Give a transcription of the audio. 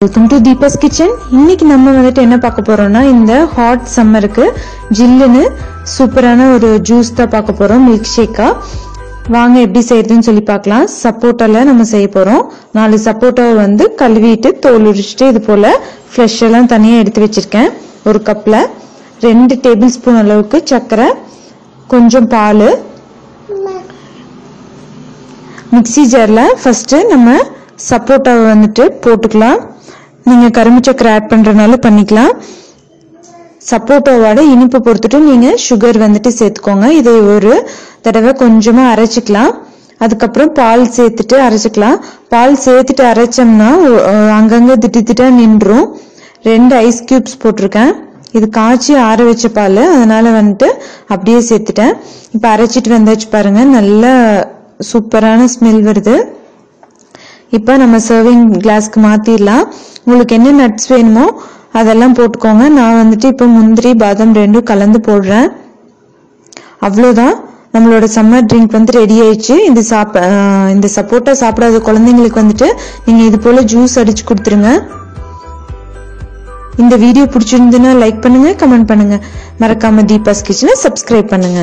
Welcome to Deepa's kitchen. இன்னைக்கு நம்ம வந்துட்டு என்ன பார்க்க போறோம்னா, இந்த ஹாட் சம்மருக்கு ஜில்லுன்னு சூப்பரான ஒரு ஜூஸ் தான் பார்க்க போறோம், மில்க் ஷேக்கா. வாங்க எப்படி செய்யறதுன்னு சொல்லி பார்க்கலாம். சப்போட்டால நம்ம செய்ய போறோம். 4 சப்போட்டாவை வந்து கழுவிட்டு தோல் உரிச்சிட்டு இது போல ஃப்ளஷ் எல்லாம் தனியா எடுத்து வச்சிருக்கேன். ஒரு கப்ல 2 டேபிள் ஸ்பூன் அளவுக்கு சர்க்கரை, கொஞ்சம் பால். மிக்ஸி ஜார்ல ஃபர்ஸ்ட் நம்ம சப்போட்டாவை வந்துட்டு போட்டுக்கலாம். நீங்க கரும்பு சக்கரை ஆட் பண்றதுனால பண்ணிக்கலாம். சப்போட்டாவோட இனிப்பு பொறுத்துட்டு நீங்க சுகர் வந்துட்டு சேர்த்துக்கோங்க. இதை ஒரு தடவை கொஞ்சமா அரைச்சிக்கலாம். அதுக்கப்புறம் பால் சேர்த்துட்டு அரைச்சிக்கலாம். பால் சேர்த்துட்டு அரைச்சோம்னா அங்கங்க திட்டா நின்றும். 2 ஐஸ் கியூப்ஸ் போட்டிருக்கேன். இது காய்ச்சி ஆற வச்ச பால், அதனால வந்துட்டு அப்படியே சேர்த்துட்டேன். இப்ப அரைச்சிட்டு வந்தாச்சு பாருங்க, நல்ல சூப்பரான ஸ்மெல் வருது. இப்ப நம்ம சர்விங் கிளாஸ்க்கு மாத்திடலாம். உங்களுக்கு என்ன நட்ஸ் வேணுமோ அதெல்லாம் போட்டுக்கோங்க. நான் வந்துட்டு இப்ப முந்திரி பாதாம் 2 கலந்து போடுறேன். அவ்வளவுதான், நம்மளோட சம்மர் ட்ரிங்க் வந்து ரெடி ஆயிடுச்சு. இந்த சப்போட்டா சாப்பிடாத குழந்தைங்களுக்கு வந்துட்டு நீங்க இது போல ஜூஸ் அடிச்சு கொடுத்துருங்க. இந்த வீடியோ பிடிச்சிருந்துன்னா லைக் பண்ணுங்க, கமெண்ட் பண்ணுங்க. மறக்காம தீபாஸ் கிச்சனை சப்ஸ்கிரைப் பண்ணுங்க.